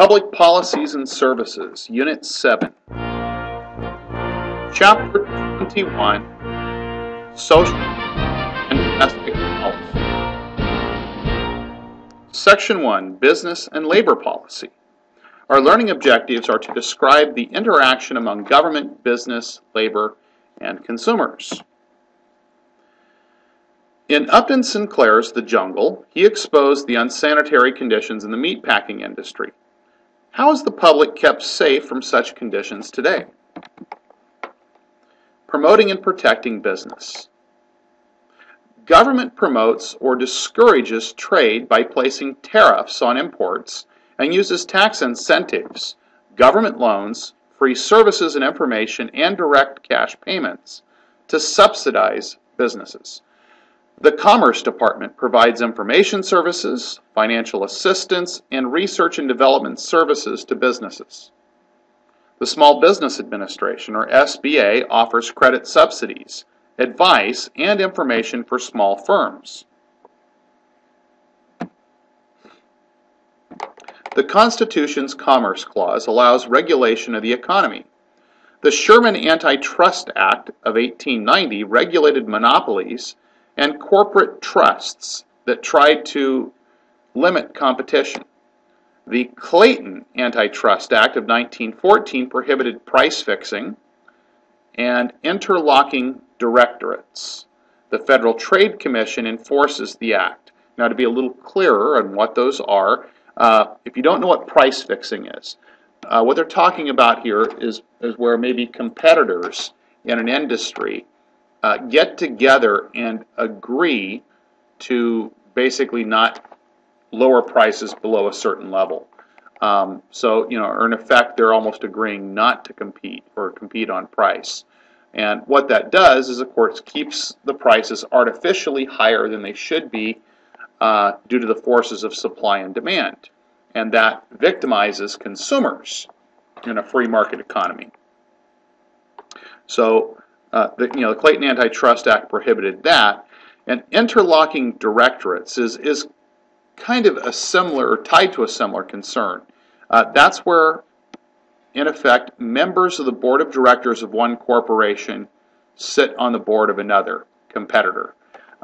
Public Policies and Services, Unit 7. Chapter 21, Social and Domestic Policy. Section 1, Business and Labor Policy. Our learning objectives are to describe the interaction among government, business, labor, and consumers. In Upton Sinclair's The Jungle, he exposed the unsanitary conditions in the meatpacking industry. How is the public kept safe from such conditions today? Promoting and protecting business. Government promotes or discourages trade by placing tariffs on imports and uses tax incentives, government loans, free services and information, and direct cash payments to subsidize businesses. The Commerce Department provides information services, financial assistance, and research and development services to businesses. The Small Business Administration, or SBA, offers credit subsidies, advice, and information for small firms. The Constitution's Commerce Clause allows regulation of the economy. The Sherman Antitrust Act of 1890 regulated monopolies and corporate trusts that tried to limit competition. The Clayton Antitrust Act of 1914 prohibited price fixing and interlocking directorates. The Federal Trade Commission enforces the act. Now, to be a little clearer on what those are, if you don't know what price fixing is, what they're talking about here is where maybe competitors in an industry get together and agree to basically not lower prices below a certain level. Or in effect, they're almost agreeing not to compete or compete on price. And what that does is, of course, keeps the prices artificially higher than they should be due to the forces of supply and demand. And that victimizes consumers in a free market economy. So, the Clayton Antitrust Act prohibited that, and interlocking directorates is kind of a similar, or tied to a similar concern. That's where, in effect, members of the board of directors of one corporation sit on the board of another competitor.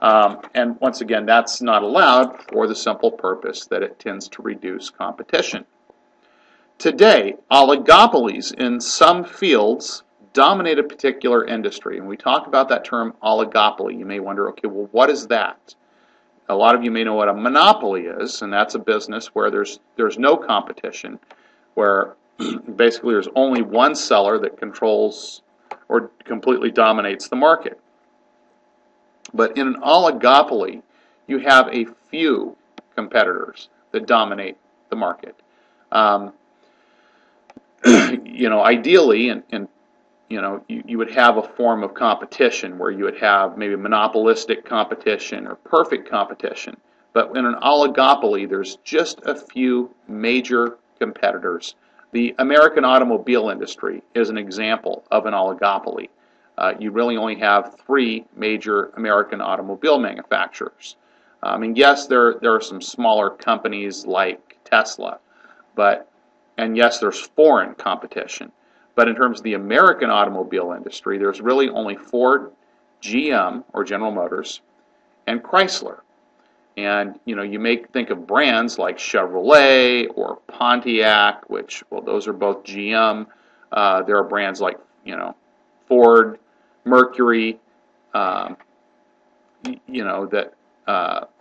And once again, that's not allowed for the simple purpose that it tends to reduce competition. Today, oligopolies in some fields dominate a particular industry. And we talk about that term oligopoly. You may wonder, okay, well, what is that? A lot of you may know what a monopoly is, and that's a business where there's no competition, where basically there's only one seller that controls or completely dominates the market. But in an oligopoly, you have a few competitors that dominate the market. Ideally, you would have a form of competition where you would have maybe monopolistic competition or perfect competition. But in an oligopoly, there's just a few major competitors. The American automobile industry is an example of an oligopoly. You really only have 3 major American automobile manufacturers. Yes, there are some smaller companies like Tesla, and yes, there's foreign competition. But in terms of the American automobile industry, there's really only Ford, GM, or General Motors, and Chrysler. And, you may think of brands like Chevrolet or Pontiac, which, well, those are both GM. There are brands like, Ford, Mercury, or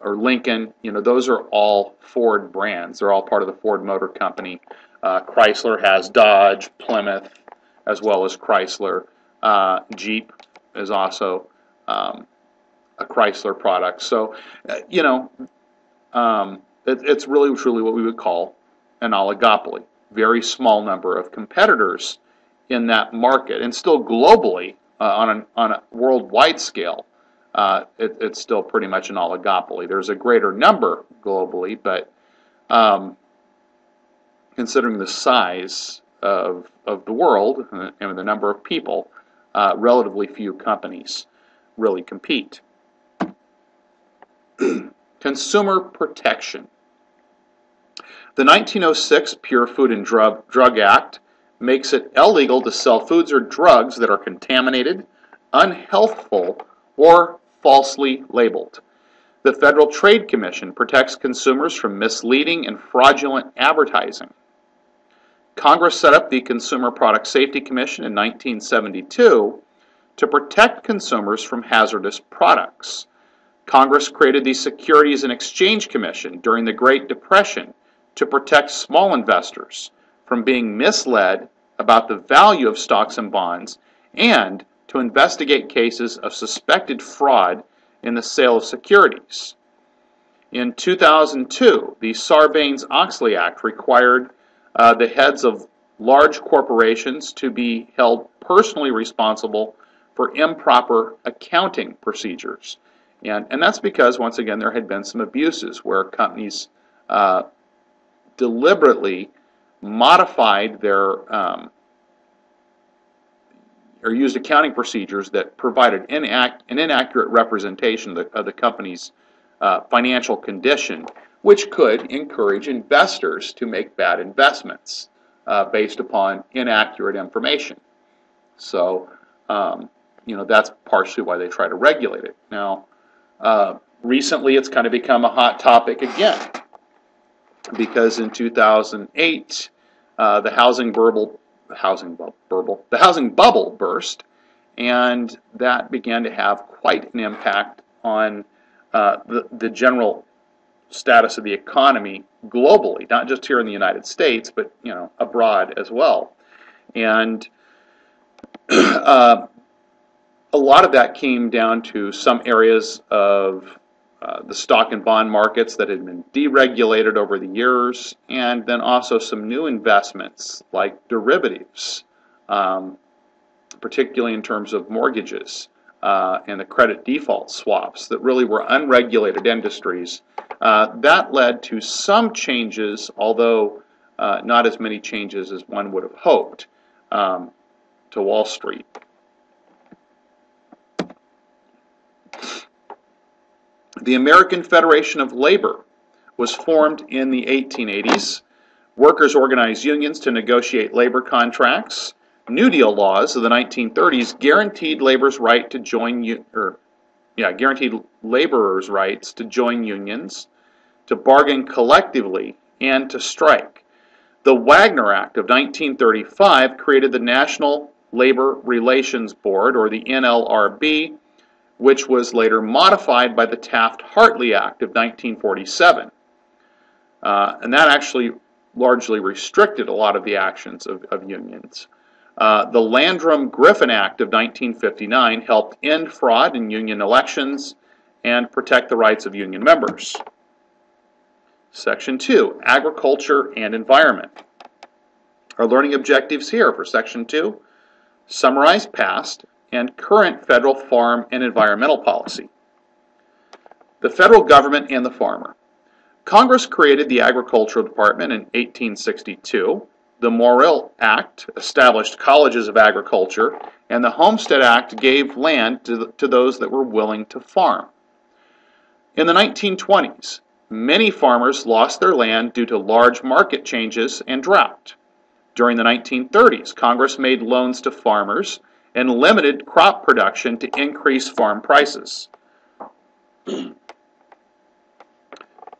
Lincoln. Those are all Ford brands. They're all part of the Ford Motor Company. Chrysler has Dodge, Plymouth, as well as Chrysler. Jeep is also a Chrysler product. So, it's really truly what we would call an oligopoly. Very small number of competitors in that market, and still globally, on a worldwide scale, it's still pretty much an oligopoly. There's a greater number globally, but considering the size of the world and the number of people, relatively few companies really compete. Consumer protection. The 1906 Pure Food and Drug Act makes it illegal to sell foods or drugs that are contaminated, unhealthful, or falsely labeled. The Federal Trade Commission protects consumers from misleading and fraudulent advertising. Congress set up the Consumer Product Safety Commission in 1972 to protect consumers from hazardous products. Congress created the Securities and Exchange Commission during the Great Depression to protect small investors from being misled about the value of stocks and bonds, and to investigate cases of suspected fraud in the sale of securities. In 2002, the Sarbanes-Oxley Act required the heads of large corporations to be held personally responsible for improper accounting procedures. And that's because, once again, there had been some abuses where companies deliberately modified their or used accounting procedures that provided an inaccurate representation of the company's financial condition, which could encourage investors to make bad investments based upon inaccurate information. So, that's partially why they try to regulate it. Now, recently it's kind of become a hot topic again, because in 2008, the housing bubble burst, and that began to have quite an impact on the general status of the economy globally, not just here in the United States, but abroad as well. And a lot of that came down to some areas of the stock and bond markets that had been deregulated over the years, and then also some new investments like derivatives, particularly in terms of mortgages and the credit default swaps that really were unregulated industries. That led to some changes, although not as many changes as one would have hoped, to Wall Street. The American Federation of Labor was formed in the 1880s. Workers organized unions to negotiate labor contracts. New Deal laws of the 1930s guaranteed laborers' right to join guaranteed laborers' rights to join unions, to bargain collectively, and to strike. The Wagner Act of 1935 created the National Labor Relations Board, or the NLRB, which was later modified by the Taft-Hartley Act of 1947. And that actually largely restricted a lot of the actions of unions. The Landrum-Griffin Act of 1959 helped end fraud in union elections and protect the rights of union members. Section 2, Agriculture and Environment. Our learning objectives here for Section 2, summarize past and current federal farm and environmental policy. The federal government and the farmer. Congress created the Agricultural Department in 1862. The Morrill Act established colleges of agriculture, and the Homestead Act gave land to those that were willing to farm. In the 1920s, many farmers lost their land due to large market changes and drought. During the 1930s, Congress made loans to farmers and limited crop production to increase farm prices.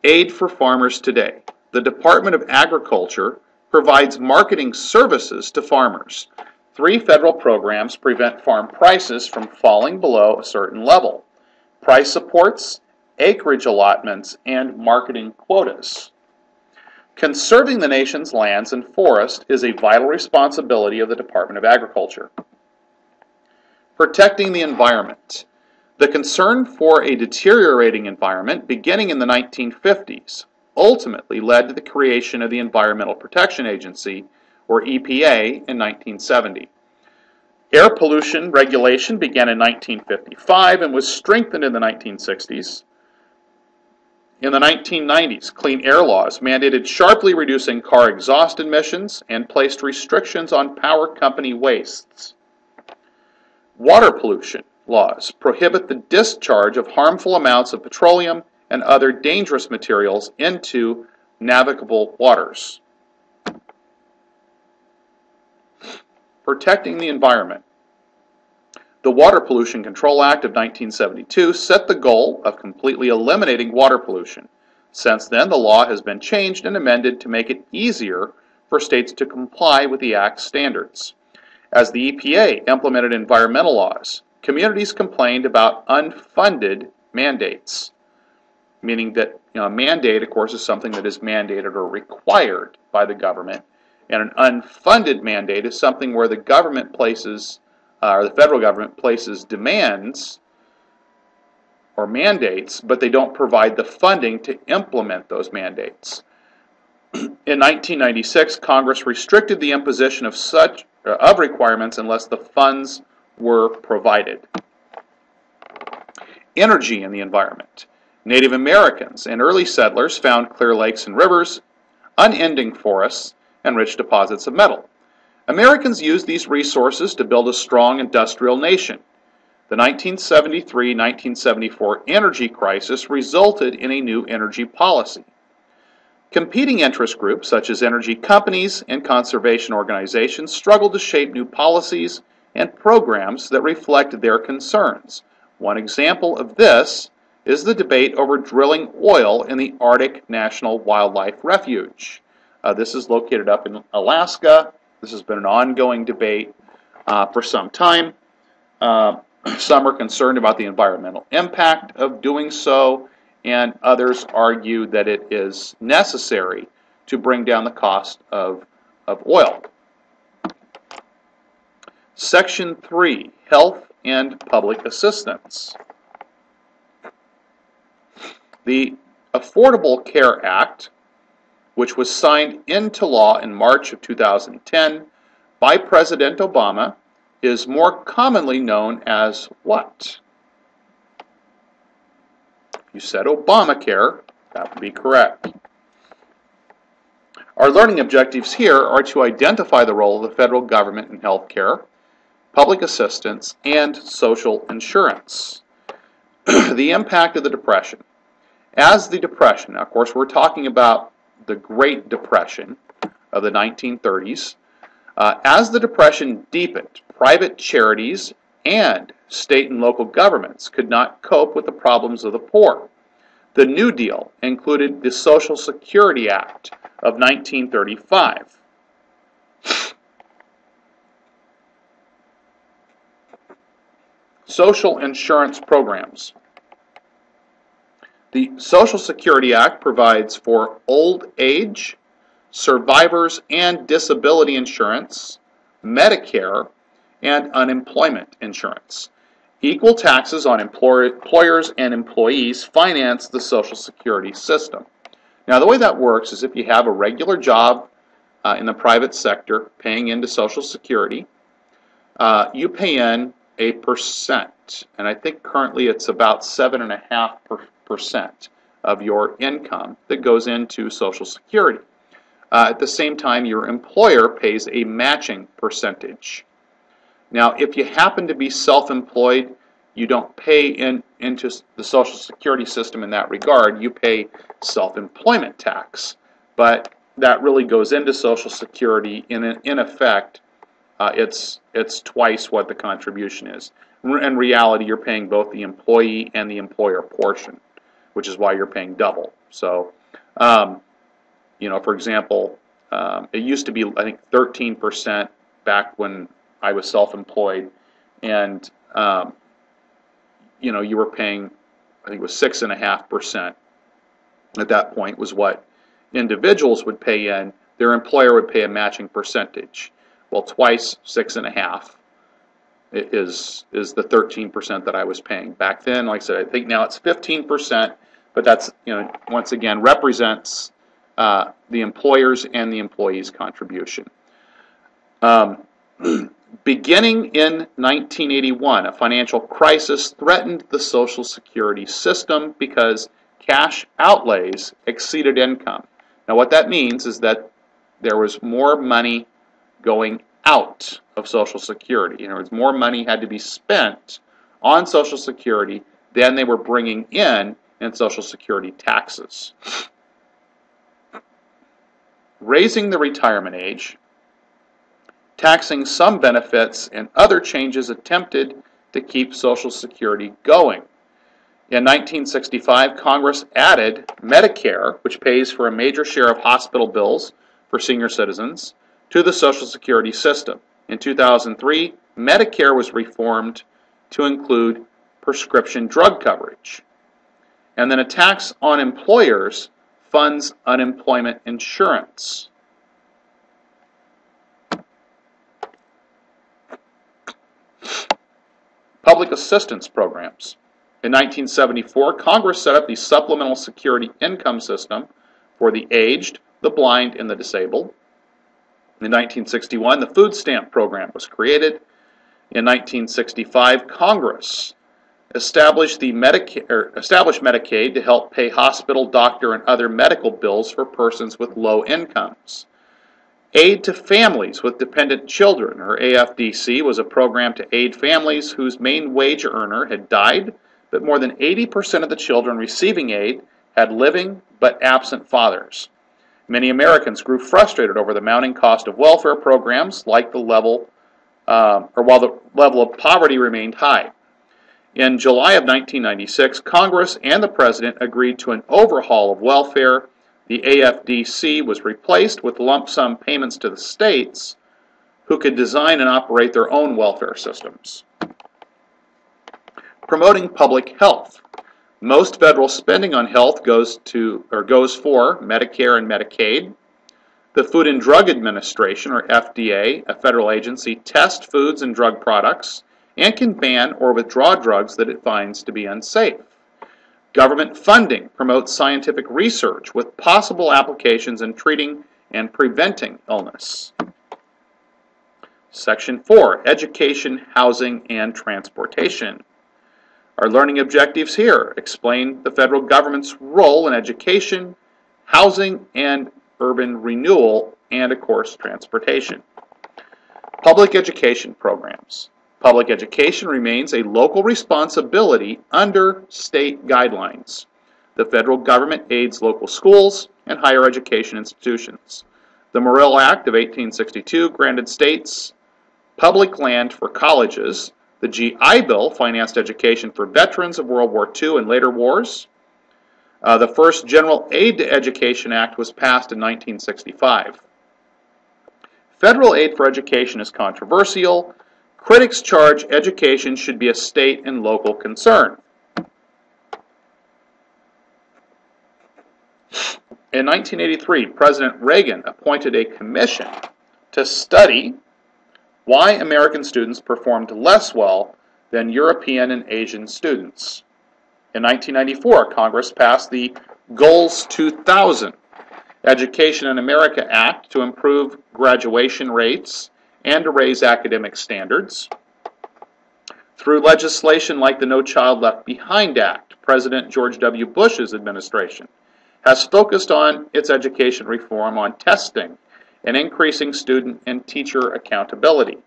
Aid for farmers today. The Department of Agriculture provides marketing services to farmers. 3 federal programs prevent farm prices from falling below a certain level: price supports, acreage allotments, and marketing quotas. Conserving the nation's lands and forests is a vital responsibility of the Department of Agriculture. Protecting the environment. The concern for a deteriorating environment beginning in the 1950s ultimately led to the creation of the Environmental Protection Agency, or EPA, in 1970. Air pollution regulation began in 1955 and was strengthened in the 1960s. In the 1990s, clean air laws mandated sharply reducing car exhaust emissions and placed restrictions on power company wastes. Water pollution laws prohibit the discharge of harmful amounts of petroleum and other dangerous materials into navigable waters. Protecting the environment. The Water Pollution Control Act of 1972 set the goal of completely eliminating water pollution. Since then, the law has been changed and amended to make it easier for states to comply with the Act's standards. As the EPA implemented environmental laws, communities complained about unfunded mandates, meaning that a mandate, of course, is something that is mandated or required by the government, and an unfunded mandate is something where the government places, or the federal government places demands or mandates, but they don't provide the funding to implement those mandates. In 1996, Congress restricted the imposition of requirements unless the funds were provided. Energy and the environment. Native Americans and early settlers found clear lakes and rivers, unending forests, and rich deposits of metal. Americans used these resources to build a strong industrial nation. The 1973-1974 energy crisis resulted in a new energy policy. Competing interest groups such as energy companies and conservation organizations struggled to shape new policies and programs that reflect their concerns. One example of this is the debate over drilling oil in the Arctic National Wildlife Refuge. This is located up in Alaska. This has been an ongoing debate for some time. Some are concerned about the environmental impact of doing so, and others argue that it is necessary to bring down the cost of oil. Section 3, Health and Public Assistance. The Affordable Care Act, which was signed into law in March of 2010 by President Obama, is more commonly known as what? If you said Obamacare, that would be correct. Our learning objectives here are to identify the role of the federal government in health care, public assistance, and social insurance. The impact of the Depression. As the Depression, now of course we're talking about the Great Depression of the 1930s, as the Depression deepened, private charities and state and local governments could not cope with the problems of the poor. The New Deal included the Social Security Act of 1935. Social insurance programs. The Social Security Act provides for old age, survivors and disability insurance, Medicare, and unemployment insurance. Equal taxes on employers and employees finance the Social Security system. Now, the way that works is if you have a regular job in the private sector paying into Social Security, you pay in a percent, and I think currently it's about 7.5% of your income that goes into Social Security. At the same time, your employer pays a matching percentage. Now, if you happen to be self-employed, you don't pay into the Social Security system in that regard. You pay self-employment tax, but that really goes into Social Security. In effect, it's twice what the contribution is. In reality, you're paying both the employee and the employer portion, which is why you're paying double. So, for example, it used to be, I think, 13% back when I was self-employed, and you were paying, I think it was 6.5% at that point was what individuals would pay in. Their employer would pay a matching percentage. Well, twice 6.5 is the 13% that I was paying back then. Like I said, I think now it's 15%, but that's once again represents the employers and the employees' contribution. Beginning in 1981, a financial crisis threatened the Social Security system because cash outlays exceeded income. Now, what that means is that there was more money going out of Social Security. In other words, more money had to be spent on Social Security than they were bringing in Social Security taxes. raising the retirement age, taxing some benefits, and other changes attempted to keep Social Security going. In 1965, Congress added Medicare, which pays for a major share of hospital bills for senior citizens, to the Social Security system. In 2003, Medicare was reformed to include prescription drug coverage. And then a tax on employers funds unemployment insurance. Public assistance programs. In 1974, Congress set up the Supplemental Security Income System for the aged, the blind, and the disabled. In 1961, the Food Stamp Program was created. In 1965, Congress established Medicaid to help pay hospital, doctor, and other medical bills for persons with low incomes. Aid to Families with Dependent Children, or AFDC, was a program to aid families whose main wage earner had died, but more than 80% of the children receiving aid had living but absent fathers. Many Americans grew frustrated over the mounting cost of welfare programs, while the level of poverty remained high. In July of 1996, Congress and the President agreed to an overhaul of welfare. The AFDC was replaced with lump sum payments to the states, who could design and operate their own welfare systems. Promoting public health. Most federal spending on health goes for Medicare and Medicaid. The Food and Drug Administration, or FDA, a federal agency, tests foods and drug products and can ban or withdraw drugs that it finds to be unsafe. Government funding promotes scientific research with possible applications in treating and preventing illness. Section 4, Education, Housing, and Transportation. Our learning objectives here explain the federal government's role in education, housing, and urban renewal, and of course, transportation. Public education programs. Public education remains a local responsibility under state guidelines. The federal government aids local schools and higher education institutions. The Morrill Act of 1862 granted states public land for colleges. The GI Bill financed education for veterans of World War II and later wars. The first General Aid to Education Act was passed in 1965. Federal aid for education is controversial. Critics charge education should be a state and local concern. In 1983, President Reagan appointed a commission to study why American students performed less well than European and Asian students. In 1994, Congress passed the Goals 2000 Education in America Act to improve graduation rates and to raise academic standards. Through legislation like the No Child Left Behind Act, President George W. Bush's administration has focused on its education reform on testing and increasing student and teacher accountability.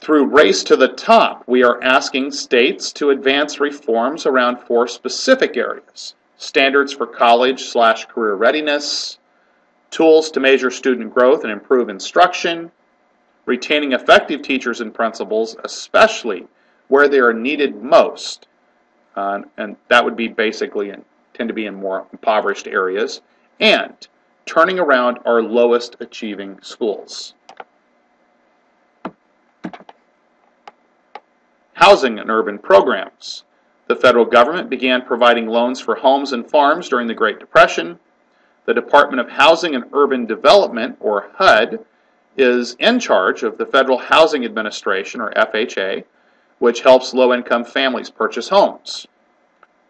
Through Race to the Top, we are asking states to advance reforms around 4 specific areas: standards for college/career readiness, tools to measure student growth and improve instruction, retaining effective teachers and principals, especially where they are needed most, and that would be basically tend to be in more impoverished areas, and turning around our lowest achieving schools. Housing and urban programs. The federal government began providing loans for homes and farms during the Great Depression. The Department of Housing and Urban Development, or HUD, is in charge of the Federal Housing Administration, or FHA, which helps low-income families purchase homes.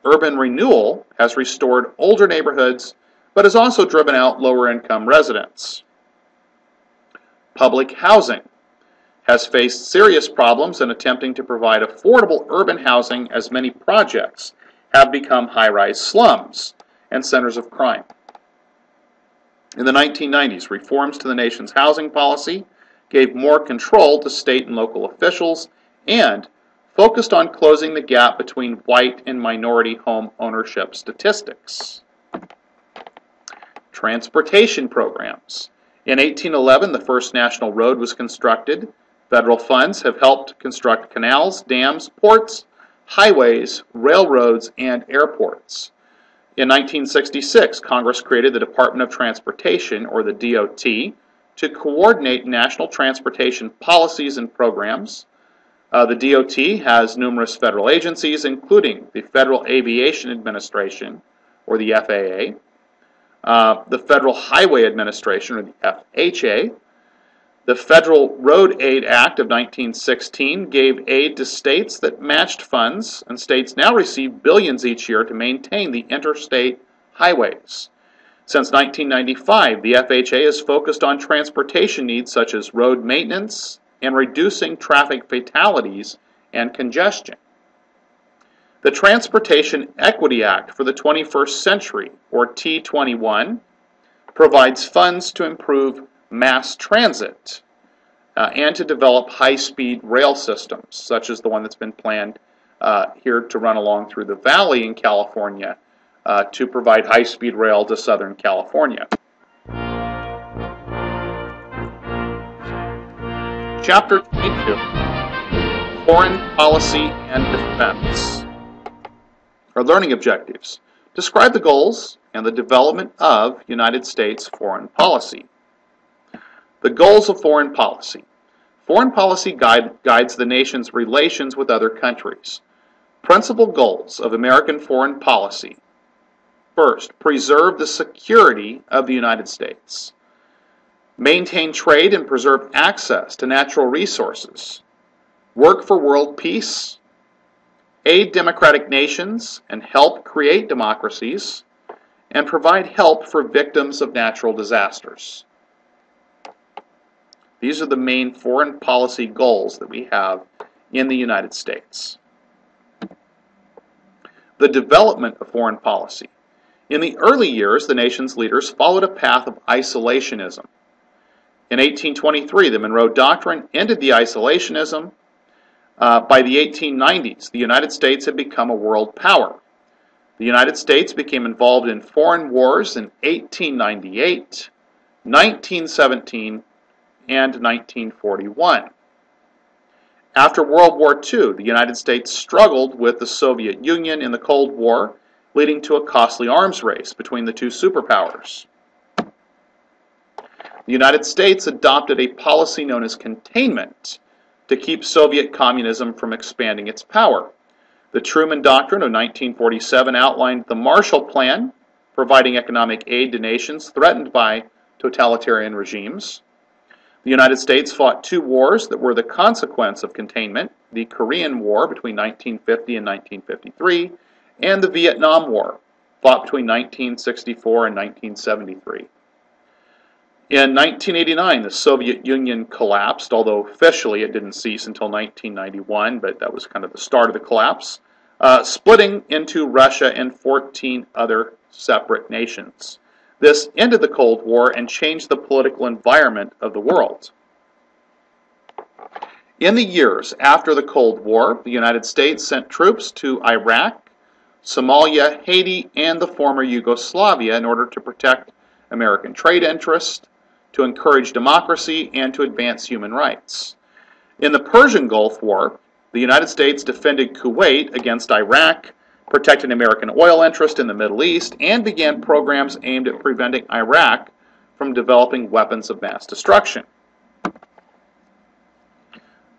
Urban renewal has restored older neighborhoods, but has also driven out lower-income residents. Public housing has faced serious problems in attempting to provide affordable urban housing, as many projects have become high-rise slums and centers of crime. In the 1990s, reforms to the nation's housing policy gave more control to state and local officials and focused on closing the gap between white and minority home ownership statistics. Transportation programs. In 1811, the first national road was constructed. Federal funds have helped construct canals, dams, ports, highways, railroads, and airports. In 1966, Congress created the Department of Transportation, or the DOT, to coordinate national transportation policies and programs. The DOT has numerous federal agencies, including the Federal Aviation Administration, or the FAA, the Federal Highway Administration, or the FHA. The Federal Road Aid Act of 1916 gave aid to states that matched funds, and states now receive billions each year to maintain the interstate highways. Since 1995, the FHA has focused on transportation needs such as road maintenance and reducing traffic fatalities and congestion. The Transportation Equity Act for the 21st Century, or T21, provides funds to improve mass transit and to develop high-speed rail systems, such as the one that's been planned here to run along through the valley in California to provide high-speed rail to Southern California. Chapter 22, Foreign Policy and Defense. Our learning objectives. Describe the goals and the development of United States foreign policy. The goals of foreign policy. Foreign policy guides the nation's relations with other countries. Principal goals of American foreign policy. First, preserve the security of the United States. Maintain trade and preserve access to natural resources. Work for world peace. Aid democratic nations and help create democracies. And provide help for victims of natural disasters. These are the main foreign policy goals that we have in the United States. The development of foreign policy. In the early years, the nation's leaders followed a path of isolationism. In 1823, the Monroe Doctrine ended the isolationism. By the 1890s, the United States had become a world power. The United States became involved in foreign wars in 1898, 1917, and 1941. After World War II, the United States struggled with the Soviet Union in the Cold War, leading to a costly arms race between the two superpowers. The United States adopted a policy known as containment to keep Soviet communism from expanding its power. The Truman Doctrine of 1947 outlined the Marshall Plan, providing economic aid to nations threatened by totalitarian regimes. The United States fought two wars that were the consequence of containment: the Korean War between 1950 and 1953, and the Vietnam War, fought between 1964 and 1973. In 1989, the Soviet Union collapsed, although officially it didn't cease until 1991, but that was kind of the start of the collapse, splitting into Russia and 14 other separate nations. This ended the Cold War and changed the political environment of the world. In the years after the Cold War, the United States sent troops to Iraq, Somalia, Haiti, and the former Yugoslavia in order to protect American trade interests, to encourage democracy, and to advance human rights. In the Persian Gulf War, the United States defended Kuwait against Iraq, protected American oil interests in the Middle East, and began programs aimed at preventing Iraq from developing weapons of mass destruction.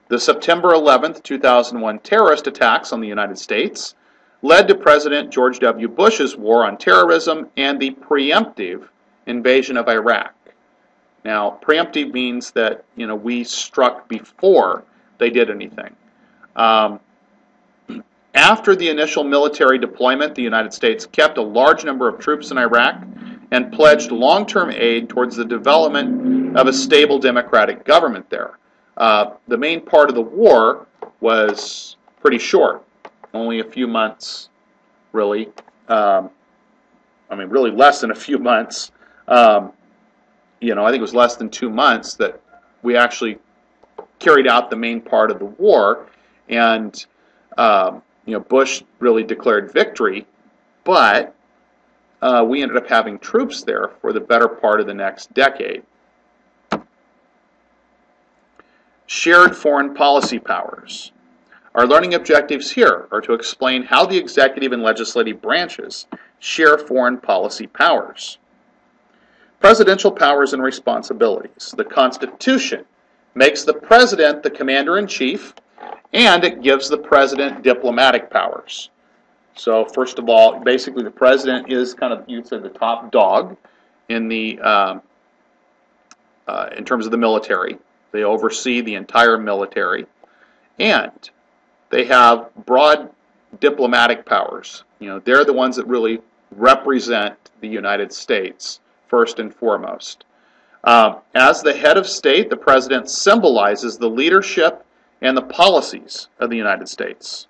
The September 11, 2001 terrorist attacks on the United States led to President George W. Bush's war on terrorism and the preemptive invasion of Iraq. Now, preemptive means that, we struck before they did anything. After the initial military deployment, the United States kept a large number of troops in Iraq and pledged long-term aid towards the development of a stable democratic government there. The main part of the war was pretty short, only a few months, really. Really less than a few months. I think it was less than 2 months that we actually carried out the main part of the war, and Bush really declared victory, but we ended up having troops there for the better part of the next decade. Shared foreign policy powers. Our learning objectives here are to explain how the executive and legislative branches share foreign policy powers. Presidential powers and responsibilities. The Constitution makes the president the commander-in-chief, and it gives the president diplomatic powers. So first of all, basically the president is kind of, you'd say, the top dog in in terms of the military. They oversee the entire military, and they have broad diplomatic powers. They're the ones that really represent the United States first and foremost. As the head of state, the president symbolizes the leadership and the policies of the United States.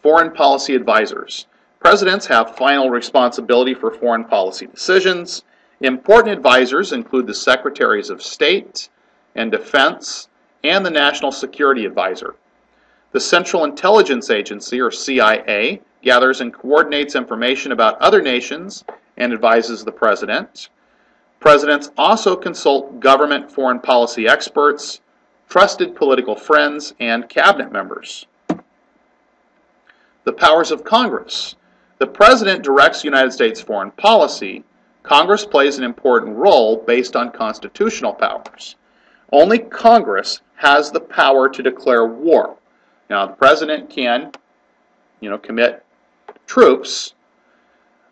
Foreign policy advisors. Presidents have final responsibility for foreign policy decisions. Important advisors include the Secretaries of State and Defense and the National Security Advisor. The Central Intelligence Agency, or CIA, gathers and coordinates information about other nations and advises the president. Presidents also consult government foreign policy experts, trusted political friends, and cabinet members. The powers of Congress. The president directs United States foreign policy. Congress plays an important role based on constitutional powers. Only Congress has the power to declare war. Now, the president can, commit troops,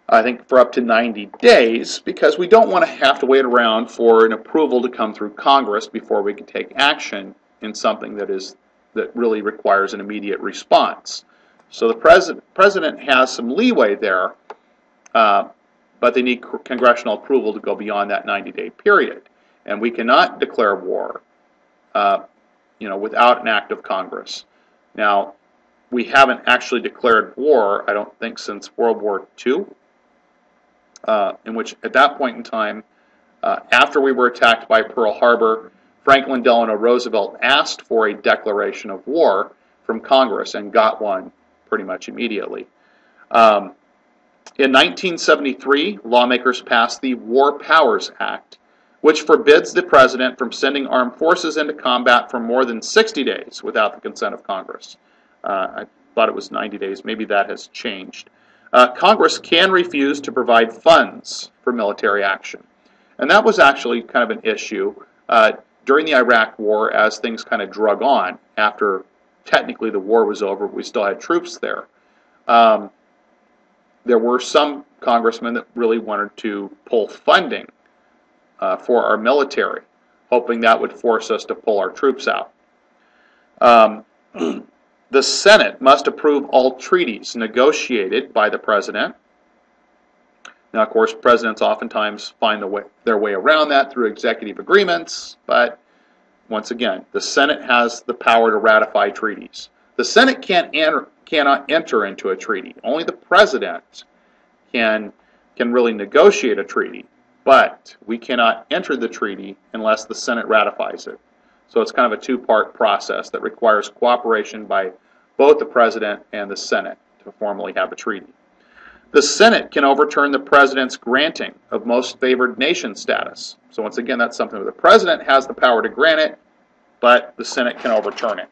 I think, for up to 90 days, because we don't want to have to wait around for an approval to come through Congress before we can take action in something that really requires an immediate response. So the president has some leeway there, but they need congressional approval to go beyond that 90-day period. And we cannot declare war, without an act of Congress. Now, we haven't actually declared war, I don't think, since World War II, in which, at that point in time, after we were attacked by Pearl Harbor, Franklin Delano Roosevelt asked for a declaration of war from Congress and got one pretty much immediately. In 1973, lawmakers passed the War Powers Act, which forbids the president from sending armed forces into combat for more than 60 days without the consent of Congress. I thought it was 90 days. Maybe that has changed. Congress can refuse to provide funds for military action. And that was actually kind of an issue during the Iraq War as things kind of drug on. After technically the war was over, we still had troops there. There were some congressmen that really wanted to pull funding for our military, hoping that would force us to pull our troops out. The Senate must approve all treaties negotiated by the president. Now, of course, presidents oftentimes find their way around that through executive agreements, but once again, the Senate has the power to ratify treaties. The Senate cannot enter into a treaty. Only the president can really negotiate a treaty, but we cannot enter the treaty unless the Senate ratifies it. So it's kind of a two-part process that requires cooperation by both the president and the Senate to formally have a treaty. The Senate can overturn the president's granting of most favored nation status. So once again, that's something where the president has the power to grant it, but the Senate can overturn it.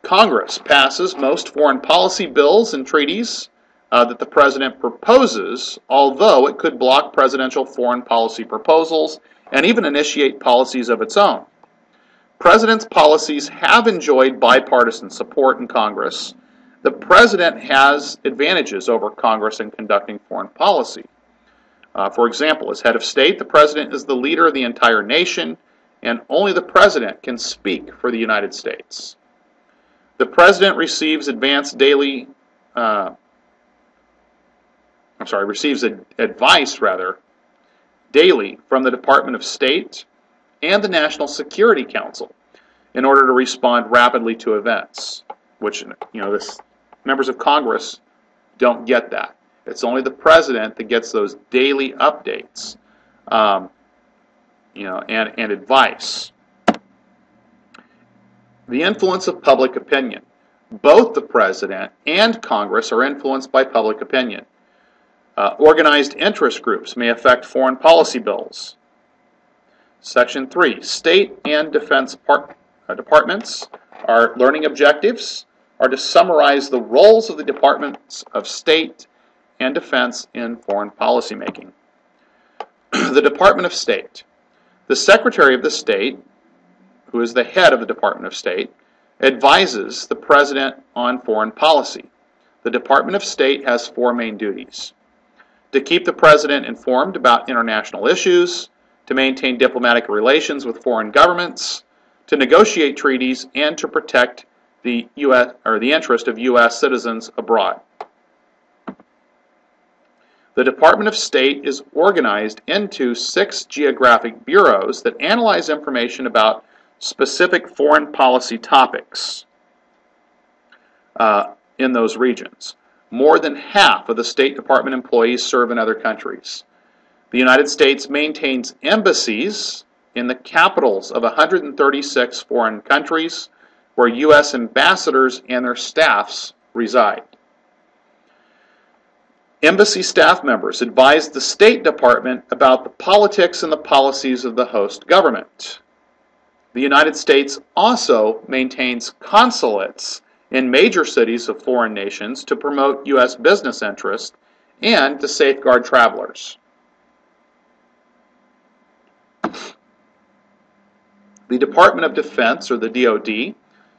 Congress passes most foreign policy bills and treaties that the president proposes, although it could block presidential foreign policy proposals and even initiate policies of its own. President's policies have enjoyed bipartisan support in Congress. The president has advantages over Congress in conducting foreign policy. For example, as head of state, the president is the leader of the entire nation, and only the president can speak for the United States. The president receives advice daily from the Department of State and the National Security Council in order to respond rapidly to events, which, members of Congress don't get that. It's only the president that gets those daily updates, and advice. The influence of public opinion. Both the President and Congress are influenced by public opinion. Organized interest groups may affect foreign policy bills. Section 3. State and defense departments. Our learning objectives are to summarize the roles of the Departments of State and Defense in foreign policy making. The Department of State. The Secretary of the State, who is the head of the Department of State, advises the President on foreign policy. The Department of State has four main duties: to keep the President informed about international issues, to maintain diplomatic relations with foreign governments, to negotiate treaties, and to protect the U.S. or the interest of U.S. citizens abroad. The Department of State is organized into 6 geographic bureaus that analyze information about specific foreign policy topics in those regions. More than half of the State Department employees serve in other countries. The United States maintains embassies in the capitals of 136 foreign countries where U.S. ambassadors and their staffs reside. Embassy staff members advise the State Department about the politics and the policies of the host government. The United States also maintains consulates in major cities of foreign nations to promote U.S. business interests and to safeguard travelers. The Department of Defense, or the DoD,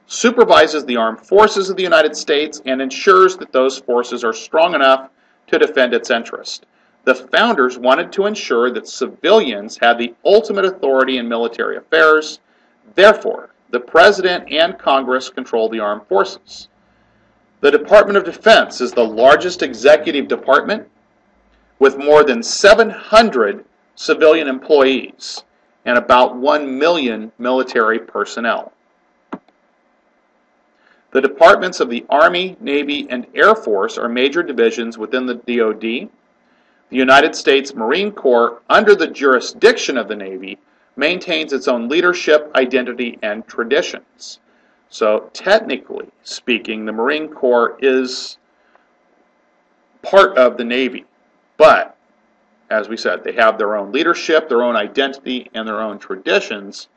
supervises the armed forces of the United States and ensures that those forces are strong enough to defend its interest. The founders wanted to ensure that civilians had the ultimate authority in military affairs. Therefore, the President and Congress control the armed forces. The Department of Defense is the largest executive department with more than 700 civilian employees and about 1 million military personnel. The departments of the Army, Navy, and Air Force are major divisions within the DoD. The United States Marine Corps, under the jurisdiction of the Navy, maintains its own leadership, identity, and traditions. So, technically speaking, the Marine Corps is part of the Navy, but, as we said, they have their own leadership, their own identity, and their own traditions,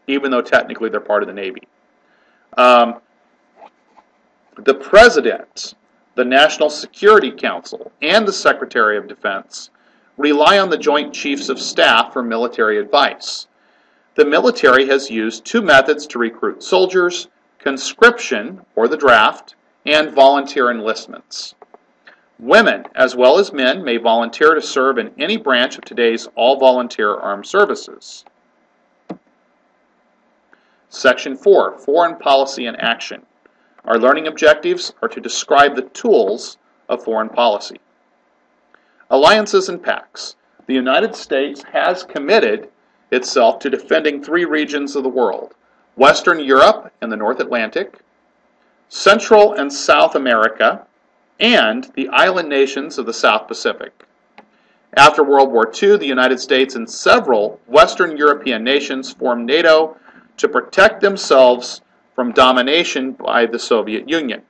even though technically they're part of the Navy. The President, the National Security Council, and the Secretary of Defense rely on the Joint Chiefs of Staff for military advice. The military has used 2 methods to recruit soldiers: conscription, or the draft, and volunteer enlistments. Women, as well as men, may volunteer to serve in any branch of today's all-volunteer armed services. Section 4, Foreign Policy and Action. Our learning objectives are to describe the tools of foreign policy. Alliances and pacts. The United States has committed itself to defending 3 regions of the world: Western Europe and the North Atlantic, Central and South America, and the island nations of the South Pacific. After World War II, the United States and several Western European nations formed NATO to protect themselves from domination by the Soviet Union.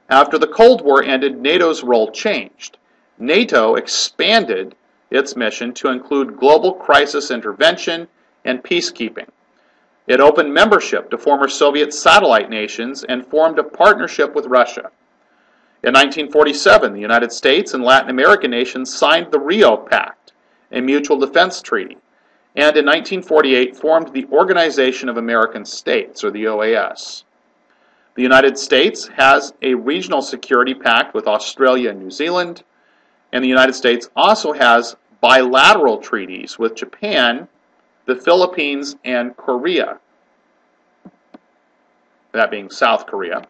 After the Cold War ended, NATO's role changed. NATO expanded its mission to include global crisis intervention and peacekeeping. It opened membership to former Soviet satellite nations and formed a partnership with Russia. In 1947, the United States and Latin American nations signed the Rio Pact, a mutual defense treaty, and in 1948 formed the Organization of American States, or the OAS. The United States has a regional security pact with Australia and New Zealand, and the United States also has bilateral treaties with Japan, the Philippines, and Korea, that being South Korea.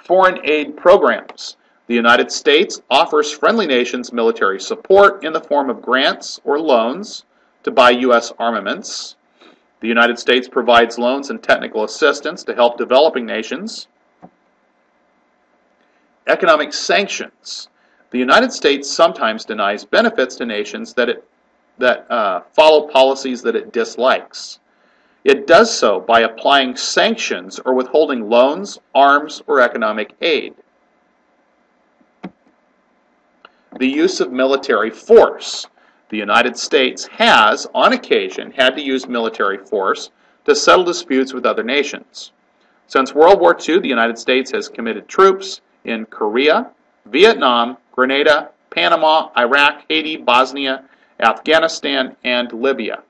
Foreign aid programs. The United States offers friendly nations military support in the form of grants or loans to buy U.S. armaments. The United States provides loans and technical assistance to help developing nations. Economic sanctions. The United States sometimes denies benefits to nations that follow policies that it dislikes. It does so by applying sanctions or withholding loans, arms, or economic aid. The use of military force. The United States has, on occasion, had to use military force to settle disputes with other nations. Since World War II, the United States has committed troops in Korea, Vietnam, Grenada, Panama, Iraq, Haiti, Bosnia, Afghanistan, and Libya.